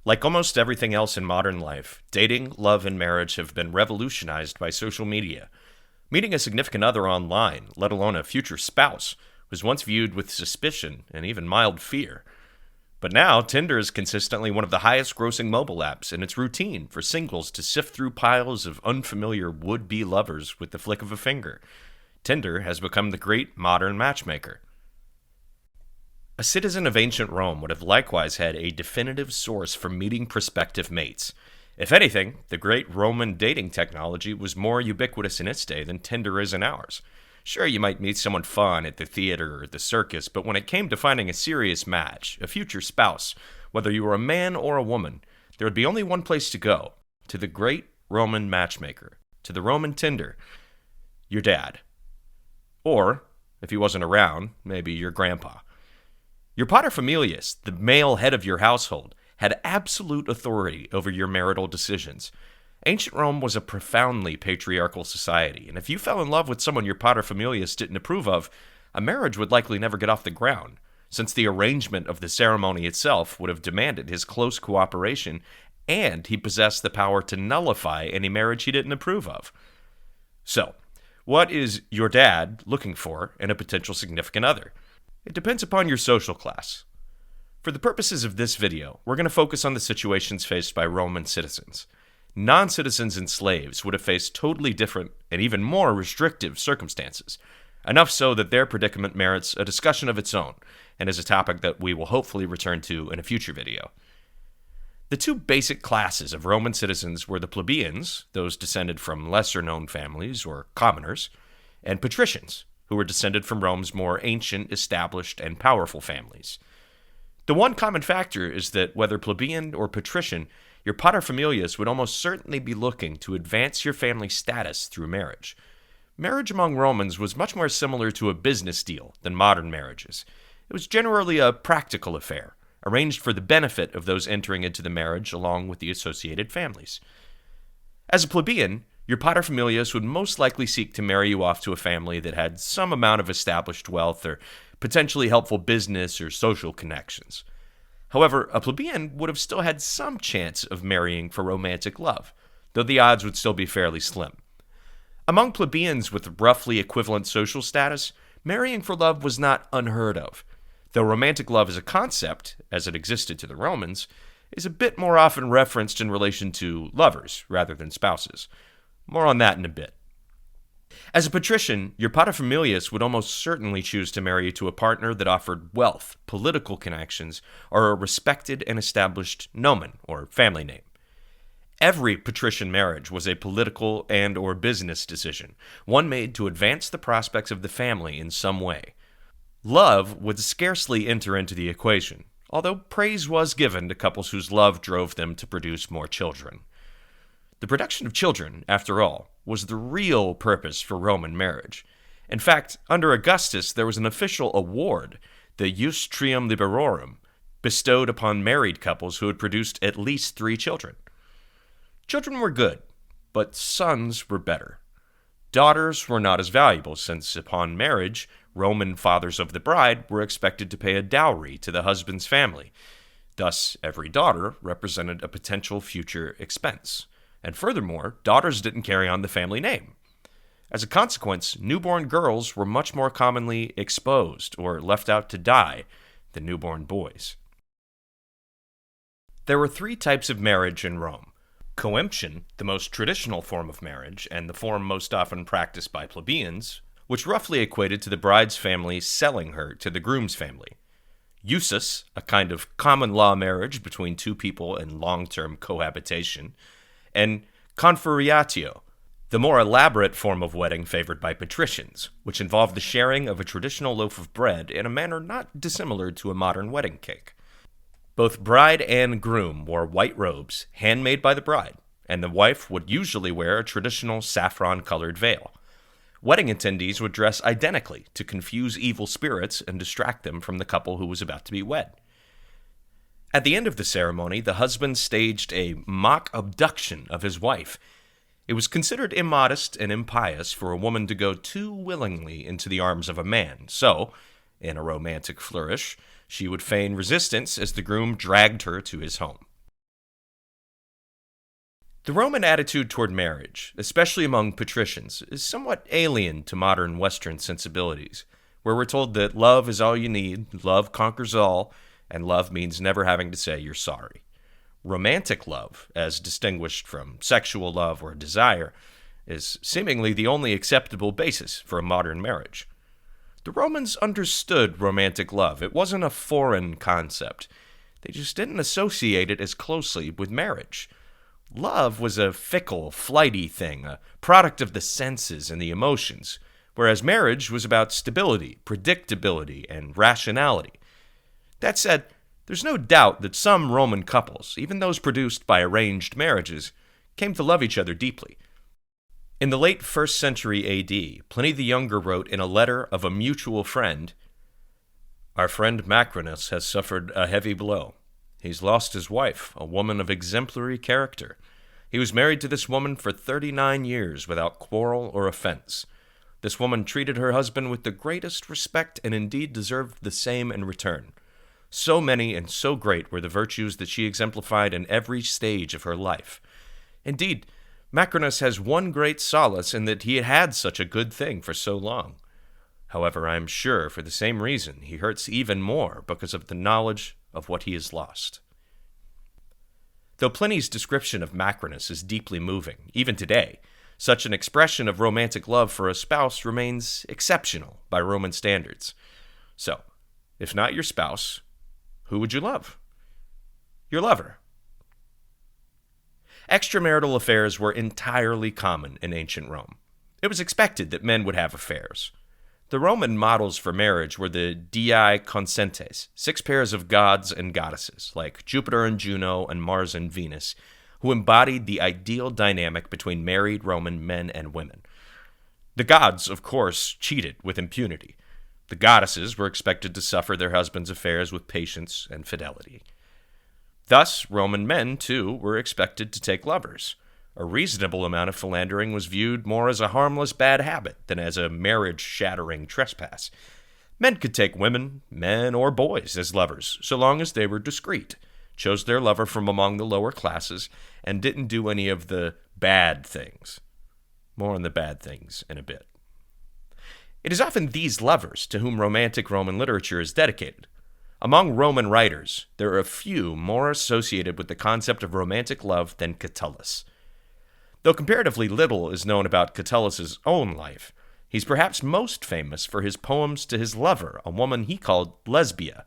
Like almost everything else in modern life, dating, love, and marriage have been revolutionized by social media. Meeting a significant other online, let alone a future spouse, was once viewed with suspicion and even mild fear. But now, Tinder is consistently one of the highest grossing mobile apps, and it's routine for singles to sift through piles of unfamiliar would-be lovers with the flick of a finger. Tinder has become the great modern matchmaker. A citizen of ancient Rome would have likewise had a definitive source for meeting prospective mates. If anything, the great Roman dating technology was more ubiquitous in its day than Tinder is in ours. Sure, you might meet someone fun at the theater or the circus, but when it came to finding a serious match, a future spouse, whether you were a man or a woman, there would be only one place to go: to the great Roman matchmaker, to the Roman Tinder, your dad. Or, if he wasn't around, maybe your grandpa. Your Pater Familias, the male head of your household, had absolute authority over your marital decisions. Ancient Rome was a profoundly patriarchal society, and if you fell in love with someone your Pater Familias didn't approve of, a marriage would likely never get off the ground, since the arrangement of the ceremony itself would have demanded his close cooperation, and he possessed the power to nullify any marriage he didn't approve of. So, what is your dad looking for in a potential significant other? It depends upon your social class. For the purposes of this video, we're going to focus on the situations faced by Roman citizens. Non-citizens and slaves would have faced totally different and even more restrictive circumstances, enough so that their predicament merits a discussion of its own, and is a topic that we will hopefully return to in a future video. The two basic classes of Roman citizens were the plebeians, those descended from lesser-known families or commoners, and patricians, who were descended from Rome's more ancient, established, and powerful families. The one common factor is that whether plebeian or patrician, your paterfamilias would almost certainly be looking to advance your family status through marriage. Marriage among Romans was much more similar to a business deal than modern marriages. It was generally a practical affair, arranged for the benefit of those entering into the marriage along with the associated families. As a plebeian, your paterfamilias would most likely seek to marry you off to a family that had some amount of established wealth or potentially helpful business or social connections. However, a plebeian would have still had some chance of marrying for romantic love, though the odds would still be fairly slim. Among plebeians with roughly equivalent social status, marrying for love was not unheard of, though romantic love as a concept, as it existed to the Romans, is a bit more often referenced in relation to lovers rather than spouses. More on that in a bit. As a patrician, your paterfamilias would almost certainly choose to marry you to a partner that offered wealth, political connections, or a respected and established nomen, or family name. Every patrician marriage was a political and or business decision, one made to advance the prospects of the family in some way. Love would scarcely enter into the equation, although praise was given to couples whose love drove them to produce more children. The production of children, after all, was the real purpose for Roman marriage. In fact, under Augustus, there was an official award, the Jus Trium Liberorum, bestowed upon married couples who had produced at least 3 children. Children were good, but sons were better. Daughters were not as valuable, since upon marriage, Roman fathers of the bride were expected to pay a dowry to the husband's family. Thus, every daughter represented a potential future expense. And furthermore, daughters didn't carry on the family name. As a consequence, newborn girls were much more commonly exposed or left out to die than newborn boys. There were 3 types of marriage in Rome. Coemption, the most traditional form of marriage, and the form most often practiced by plebeians, which roughly equated to the bride's family selling her to the groom's family. Usus, a kind of common law marriage between 2 people in long-term cohabitation, and confuriatio, the more elaborate form of wedding favored by patricians, which involved the sharing of a traditional loaf of bread in a manner not dissimilar to a modern wedding cake. Both bride and groom wore white robes, handmade by the bride, and the wife would usually wear a traditional saffron-colored veil. Wedding attendees would dress identically to confuse evil spirits and distract them from the couple who was about to be wed. At the end of the ceremony, the husband staged a mock abduction of his wife. It was considered immodest and impious for a woman to go too willingly into the arms of a man, so, in a romantic flourish, she would feign resistance as the groom dragged her to his home. The Roman attitude toward marriage, especially among patricians, is somewhat alien to modern Western sensibilities, where we're told that love is all you need, love conquers all, and love means never having to say you're sorry. Romantic love, as distinguished from sexual love or desire, is seemingly the only acceptable basis for a modern marriage. The Romans understood romantic love. It wasn't a foreign concept. They just didn't associate it as closely with marriage. Love was a fickle, flighty thing, a product of the senses and the emotions, whereas marriage was about stability, predictability, and rationality. That said, there's no doubt that some Roman couples, even those produced by arranged marriages, came to love each other deeply. In the late 1st century A.D., Pliny the Younger wrote in a letter of a mutual friend, "Our friend Macrinus has suffered a heavy blow. He's lost his wife, a woman of exemplary character. He was married to this woman for 39 years without quarrel or offense. This woman treated her husband with the greatest respect and indeed deserved the same in return. So many and so great were the virtues that she exemplified in every stage of her life. Indeed, Macrinus has one great solace in that he had had such a good thing for so long. However, I am sure for the same reason he hurts even more because of the knowledge of what he has lost." Though Pliny's description of Macrinus is deeply moving, even today, such an expression of romantic love for a spouse remains exceptional by Roman standards. So, if not your spouse, who would you love? Your lover. Extramarital affairs were entirely common in ancient Rome. It was expected that men would have affairs. The Roman models for marriage were the dii consentes, 6 pairs of gods and goddesses, like Jupiter and Juno and Mars and Venus, who embodied the ideal dynamic between married Roman men and women. The gods, of course, cheated with impunity. The goddesses were expected to suffer their husbands' affairs with patience and fidelity. Thus, Roman men, too, were expected to take lovers. A reasonable amount of philandering was viewed more as a harmless bad habit than as a marriage-shattering trespass. Men could take women, men, or boys as lovers, so long as they were discreet, chose their lover from among the lower classes, and didn't do any of the bad things. More on the bad things in a bit. It is often these lovers to whom romantic Roman literature is dedicated. Among Roman writers, there are a few more associated with the concept of romantic love than Catullus. Though comparatively little is known about Catullus's own life, he's perhaps most famous for his poems to his lover, a woman he called Lesbia,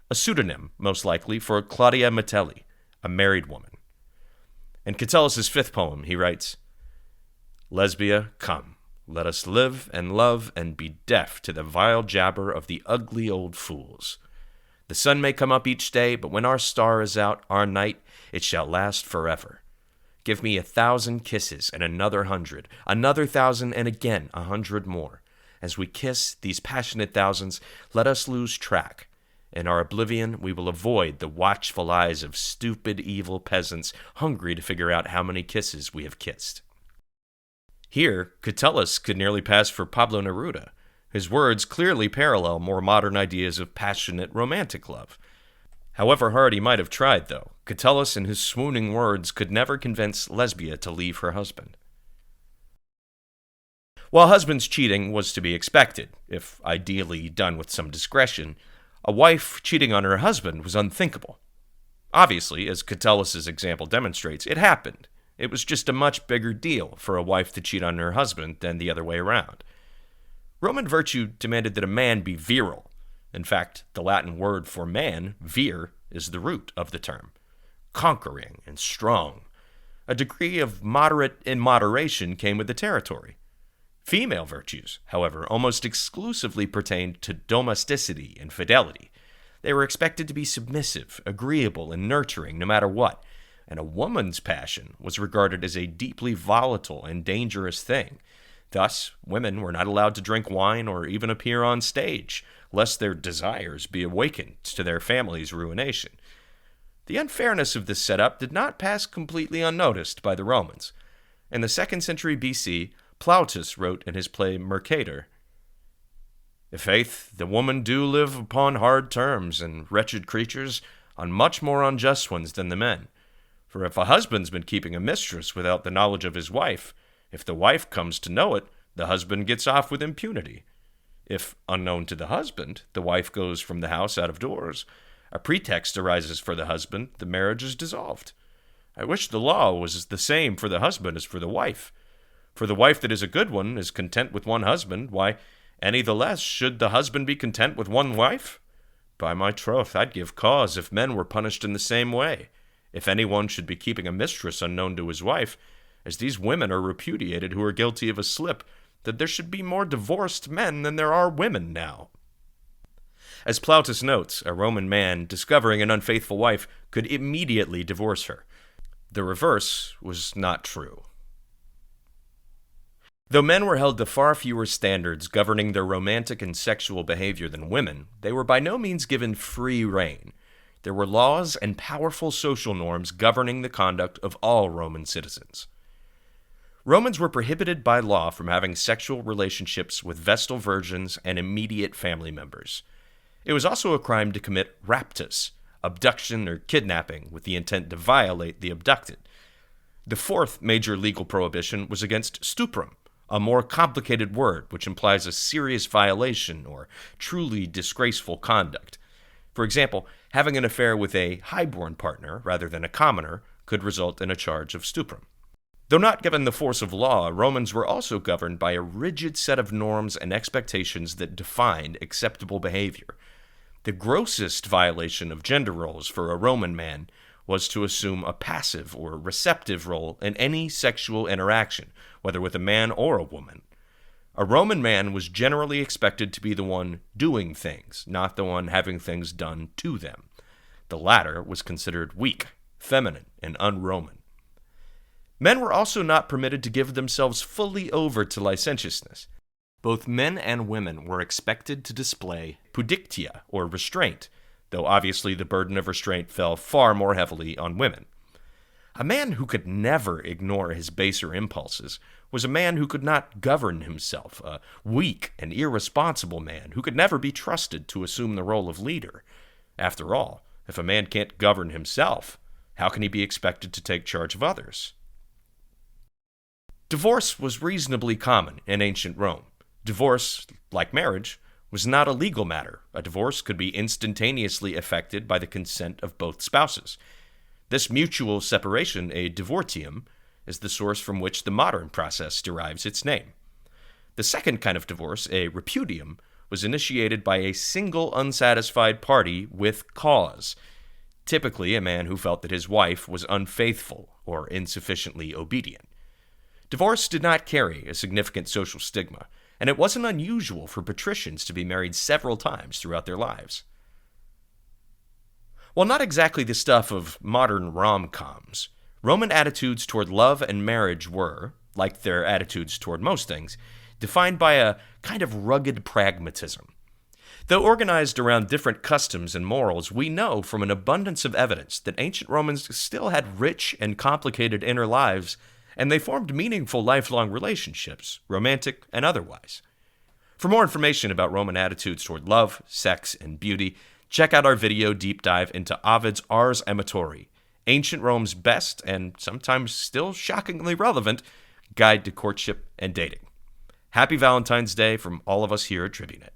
a pseudonym, most likely, for Claudia Metelli, a married woman. In Catullus's 5th poem, he writes, "Lesbia, come, let us live and love and be deaf to the vile jabber of the ugly old fools. The sun may come up each day, but when our star is out, our night, it shall last forever. Give me 1,000 kisses and another 100, another 1,000 and again 100 more. As we kiss these passionate thousands, let us lose track. In our oblivion, we will avoid the watchful eyes of stupid, evil peasants hungry to figure out how many kisses we have kissed." Here, Catullus could nearly pass for Pablo Neruda. His words clearly parallel more modern ideas of passionate romantic love. However hard he might have tried, though, Catullus in his swooning words could never convince Lesbia to leave her husband. While husband's cheating was to be expected, if ideally done with some discretion, a wife cheating on her husband was unthinkable. Obviously, as Catullus's example demonstrates, it happened. It was just a much bigger deal for a wife to cheat on her husband than the other way around. Roman virtue demanded that a man be virile. In fact, the Latin word for man, vir, is the root of the term. Conquering and strong. A degree of moderate immoderation came with the territory. Female virtues, however, almost exclusively pertained to domesticity and fidelity. They were expected to be submissive, agreeable, and nurturing no matter what, and a woman's passion was regarded as a deeply volatile and dangerous thing. Thus, women were not allowed to drink wine or even appear on stage, lest their desires be awakened to their family's ruination. The unfairness of this setup did not pass completely unnoticed by the Romans. In the 2nd century BC, Plautus wrote in his play Mercator, "I'faith, the women do live upon hard terms, and wretched creatures, on much more unjust ones than the men. For if a husband's been keeping a mistress without the knowledge of his wife, if the wife comes to know it, the husband gets off with impunity. If, unknown to the husband, the wife goes from the house out of doors, a pretext arises for the husband, the marriage is dissolved. I wish the law was the same for the husband as for the wife. For the wife that is a good one is content with one husband, why, any the less should the husband be content with one wife? By my troth, I'd give cause if men were punished in the same way. If any one should be keeping a mistress unknown to his wife, as these women are repudiated who are guilty of a slip, that there should be more divorced men than there are women now. As Plautus notes, a Roman man, discovering an unfaithful wife, could immediately divorce her. The reverse was not true. Though men were held to far fewer standards governing their romantic and sexual behavior than women, they were by no means given free rein. There were laws and powerful social norms governing the conduct of all Roman citizens. Romans were prohibited by law from having sexual relationships with Vestal virgins and immediate family members. It was also a crime to commit raptus, abduction or kidnapping, with the intent to violate the abducted. The fourth major legal prohibition was against stuprum, a more complicated word which implies a serious violation or truly disgraceful conduct. For example, having an affair with a highborn partner rather than a commoner could result in a charge of stuprum. Though not given the force of law, Romans were also governed by a rigid set of norms and expectations that defined acceptable behavior. The grossest violation of gender roles for a Roman man was to assume a passive or receptive role in any sexual interaction, whether with a man or a woman. A Roman man was generally expected to be the one doing things, not the one having things done to them. The latter was considered weak, feminine, and un-Roman. Men were also not permitted to give themselves fully over to licentiousness. Both men and women were expected to display pudictia, or restraint, though obviously the burden of restraint fell far more heavily on women. A man who could never ignore his baser impulses was a man who could not govern himself, a weak and irresponsible man who could never be trusted to assume the role of leader. After all, if a man can't govern himself, how can he be expected to take charge of others? Divorce was reasonably common in ancient Rome. Divorce, like marriage, was not a legal matter. A divorce could be instantaneously effected by the consent of both spouses. This mutual separation, a divortium, is the source from which the modern process derives its name. The second kind of divorce, a repudium, was initiated by a single unsatisfied party with cause, typically a man who felt that his wife was unfaithful or insufficiently obedient. Divorce did not carry a significant social stigma, and it wasn't unusual for patricians to be married several times throughout their lives. While not exactly the stuff of modern rom-coms, Roman attitudes toward love and marriage were, like their attitudes toward most things, defined by a kind of rugged pragmatism. Though organized around different customs and morals, we know from an abundance of evidence that ancient Romans still had rich and complicated inner lives, and they formed meaningful lifelong relationships, romantic and otherwise. For more information about Roman attitudes toward love, sex, and beauty, check out our video deep dive into Ovid's Ars Amatori, ancient Rome's best and sometimes still shockingly relevant guide to courtship and dating. Happy Valentine's Day from all of us here at Tribunate.